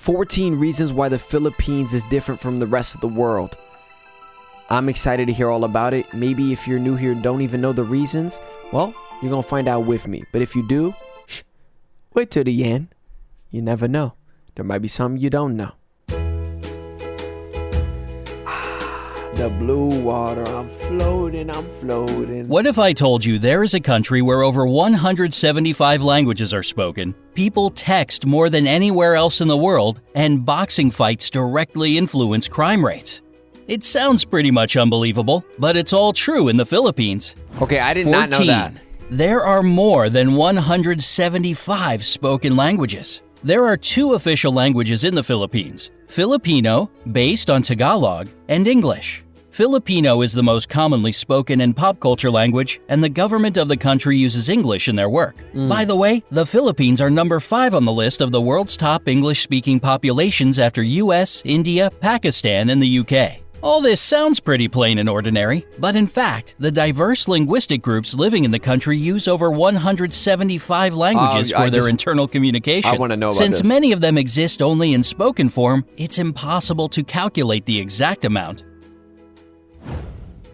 14 reasons why the Philippines is different from the rest of the world. I'm excited to hear all about it. Maybe if you're new here and don't even know the reasons, well, you're going to find out with me. But if you do, wait till the end. You never know. There might be something you don't know. The blue water, I'm floating. What if I told you there is a country where over 175 languages are spoken, people text more than anywhere else in the world, and boxing fights directly influence crime rates? It sounds pretty much unbelievable, but it's all true in the Philippines. Okay, I did not know that. There are more than 175 spoken languages. There are 2 official languages in the Philippines: Filipino, based on Tagalog, and English. Filipino is the most commonly spoken and pop culture language, and the government of the country uses English in their work. By the way, the Philippines are number 5 on the list of the world's top English-speaking populations after US, India, Pakistan, and the UK. All this sounds pretty plain and ordinary, but in fact, the diverse linguistic groups living in the country use over 175 languages for their internal communication. I want to know about Since this. many of them exist only in spoken form, it's impossible to calculate the exact amount.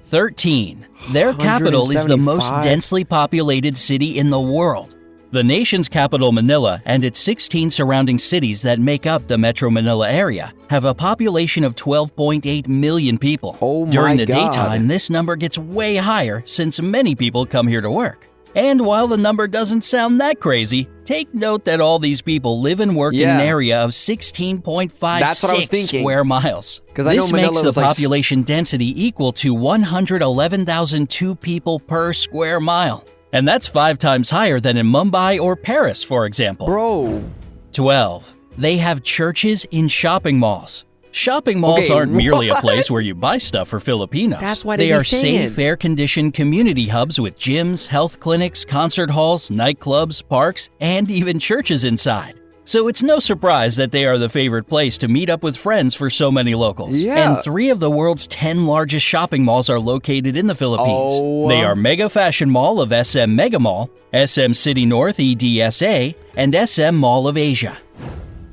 13. Their capital is the most 175? densely populated city in the world. The nation's capital, Manila, and its 16 surrounding cities that make up the Metro Manila area have a population of 12.8 million people. Oh my During the God. daytime, this number gets way higher since many people come here to work. And while the number doesn't sound that crazy, take note that all these people live and work in an area of 16.56 square miles. 'Cause I know This Manila makes the was like- population density equal to 111,002 people per square mile. And that's 5 times higher than in Mumbai or Paris, for example. Bro. 12. They have churches in shopping malls. Shopping malls aren't merely a place where you buy stuff for Filipinos. That's why they be are saying. safe, air-conditioned community hubs with gyms, health clinics, concert halls, nightclubs, parks, and even churches inside. So it's no surprise that they are the favorite place to meet up with friends for so many locals. Yeah. And 3 of the world's 10 largest shopping malls are located in the Philippines. Oh. They are Mega Fashion Mall of SM Mega Mall, SM City North EDSA, and SM Mall of Asia.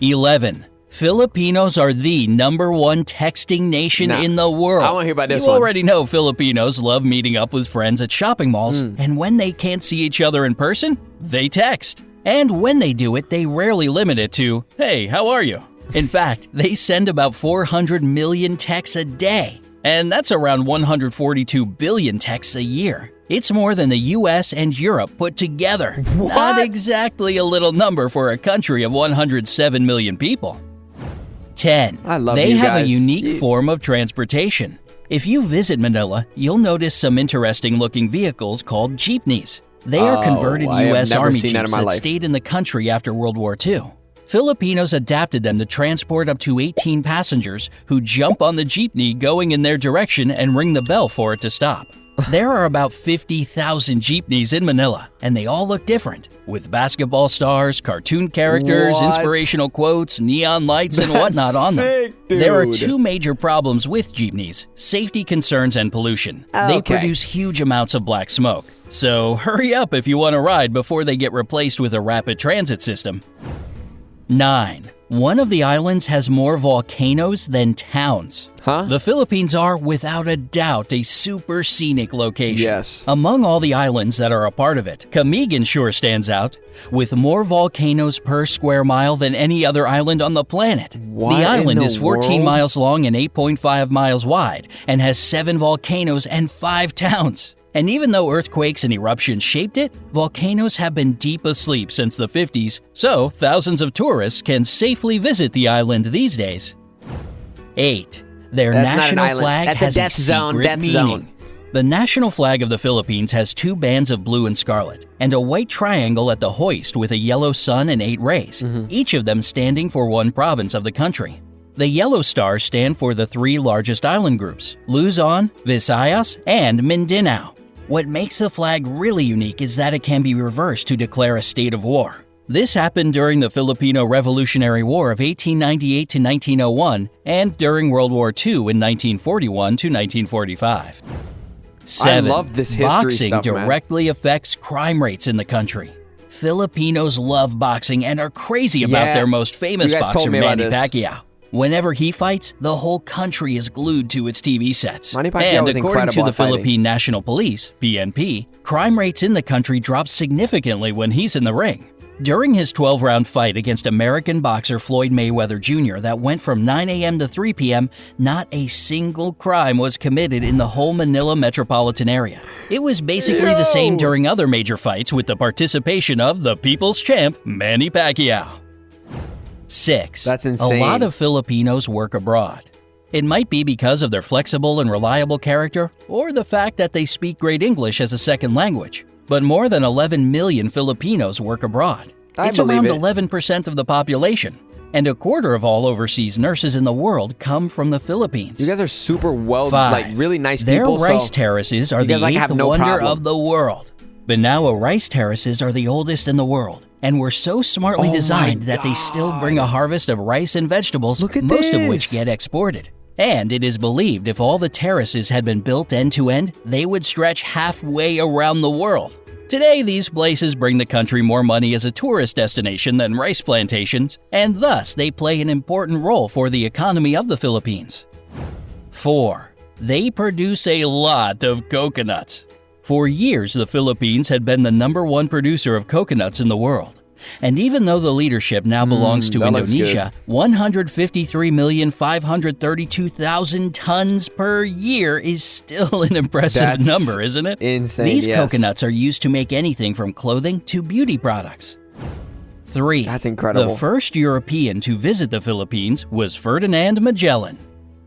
11. Filipinos are the #1 texting nation in the world. I want to hear about this You one. already know Filipinos love meeting up with friends at shopping malls, and when they can't see each other in person, they text. And when they do it, they rarely limit it to, "Hey, how are you?" In fact, they send about 400 million texts a day, and that's around 142 billion texts a year. It's more than the US and Europe put together. Not exactly a little number for a country of 107 million people. 10. I love they you have guys. a unique form of transportation. If you visit Manila, you'll notice some interesting looking vehicles called jeepneys. They are converted I have U.S. never Army seen that in jeeps my that life. stayed in the country after World War II. Filipinos adapted them to transport up to 18 passengers who jump on the jeepney going in their direction and ring the bell for it to stop. There are about 50,000 jeepneys in Manila, and they all look different, with basketball stars, cartoon characters, What? inspirational quotes, neon lights, and whatnot on them. sick, dude. There are 2 major problems with jeepneys: safety concerns and pollution. They Okay. produce huge amounts of black smoke. So hurry up if you want to ride before they get replaced with a rapid transit system. 9. One of the islands has more volcanoes than towns. Huh? The Philippines are, without a doubt, a super scenic location. Yes. Among all the islands that are a part of it, Camiguin sure stands out, with more volcanoes per square mile than any other island on the planet. What the island in is the 14 world? miles long and 8.5 miles wide, and has 7 volcanoes and 5 towns. And even though earthquakes and eruptions shaped it, volcanoes have been deep asleep since the 50s, so thousands of tourists can safely visit the island these days. 8. Their That's not an national island. flag That's a has death zone, secret death meaning. zone. The national flag of the Philippines has 2 bands of blue and scarlet, and a white triangle at the hoist with a yellow sun and 8 rays, each of them standing for one province of the country. The yellow stars stand for the 3 largest island groups: Luzon, Visayas, and Mindanao. What makes the flag really unique is that it can be reversed to declare a state of war. This happened during the Filipino Revolutionary War of 1898 to 1901 and during World War II in 1941 to 1945. 7. love this history Boxing stuff, man. directly affects crime rates in the country. Filipinos love boxing and are crazy about Yeah. their most famous You guys told boxer, me about Manny this. Pacquiao. Whenever he fights, the whole country is glued to its TV sets. Manny Pacquiao And is according incredible to the at fighting. Philippine National Police, PNP, crime rates in the country drop significantly when he's in the ring. During his 12-round fight against American boxer Floyd Mayweather Jr. that went from 9 a.m. to 3 p.m., not a single crime was committed in the whole Manila metropolitan area. It was basically the same during other major fights with the participation of the people's champ, Manny Pacquiao. 6. That's A insane. lot of Filipinos work abroad. It might be because of their flexible and reliable character, or the fact that they speak great English as a second language. But more than 11 million Filipinos work abroad. I It's believe around it. 11% of the population. And a quarter of all overseas nurses in the world come from the Philippines. You guys are super well, 5. like really nice Their people. rice So terraces are you the guys, like, have 8th no wonder problem. of the world. Banawa rice terraces are the oldest in the world and were so smartly Oh my designed that they still bring a harvest of rice and vegetables, Look at most of which this. get exported. And it is believed if all the terraces had been built end to end, they would stretch halfway around the world. Today, these places bring the country more money as a tourist destination than rice plantations, and thus they play an important role for the economy of the Philippines. 4. They produce a lot of coconuts. For years, the Philippines had been the #1 producer of coconuts in the world. And even though the leadership now belongs to that looks Indonesia, 153,532,000 tons per year is still an impressive That's number, isn't it? insane. These yes. coconuts are used to make anything from clothing to beauty products. 3. That's incredible. The first European to visit the Philippines was Ferdinand Magellan.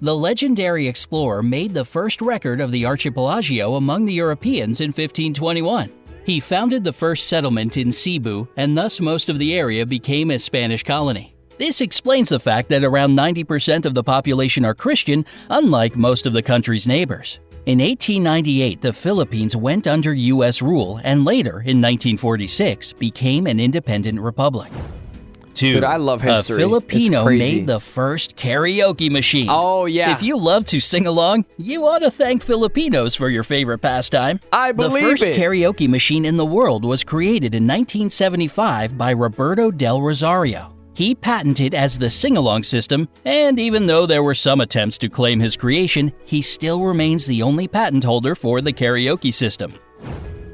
The legendary explorer made the first record of the archipelago among the Europeans in 1521. He founded the first settlement in Cebu, and thus most of the area became a Spanish colony. This explains the fact that around 90% of the population are Christian, unlike most of the country's neighbors. In 1898, the Philippines went under U.S. rule and later, in 1946, became an independent republic. 2. Dude, I love history. A Filipino It's crazy. made the first karaoke machine. Oh yeah. If you love to sing along, you ought to thank Filipinos for your favorite pastime. I believe The first it. karaoke machine in the world was created in 1975 by Roberto Del Rosario. He patented as the sing-along system, and even though there were some attempts to claim his creation, he still remains the only patent holder for the karaoke system.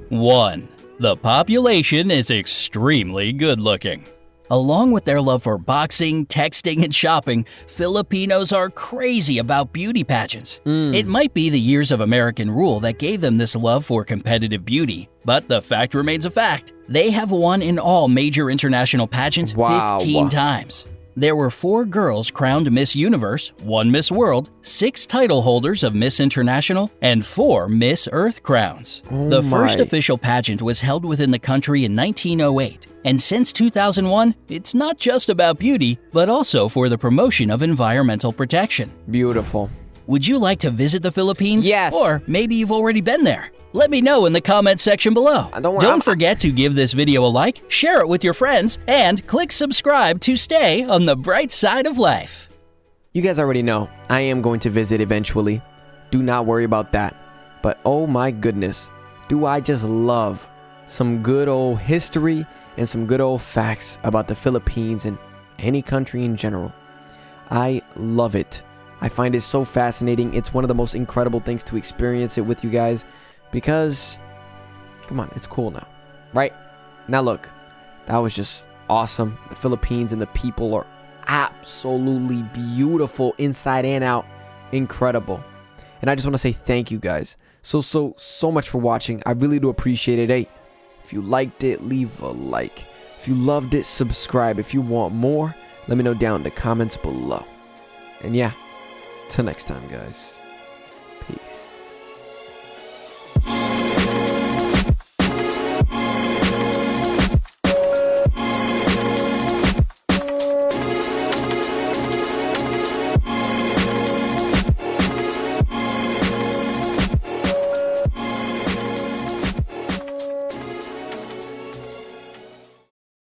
1. The population is extremely good-looking. Along with their love for boxing, texting, and shopping, Filipinos are crazy about beauty pageants. It might be the years of American rule that gave them this love for competitive beauty, but the fact remains a fact. They have won in all major international pageants Wow. 15 times. There were 4 girls crowned Miss Universe, 1 Miss World, 6 title holders of Miss International, and 4 Miss Earth crowns. The first my. official pageant was held within the country in 1908, and since 2001, it's not just about beauty, but also for the promotion of environmental protection. Beautiful. Would you like to visit the Philippines? Yes. Or maybe you've already been there. Let me know in the comments section below. Don't forget to give this video a like, share it with your friends, and click subscribe to stay on the bright side of life. You guys already know I am going to visit eventually. Do not worry about that. But oh my goodness, do I just love some good old history and some good old facts about the Philippines and any country in general. I love it. I find it so fascinating. It's one of the most incredible things to experience it with you guys because, come on, it's cool now, right? Now look, that was just awesome. The Philippines and the people are absolutely beautiful inside and out. Incredible. And I just want to say thank you guys so much for watching. I really do appreciate it. Hey, if you liked it, leave a like. If you loved it, subscribe. If you want more, let me know down in the comments below. And yeah, till next time, guys. Peace.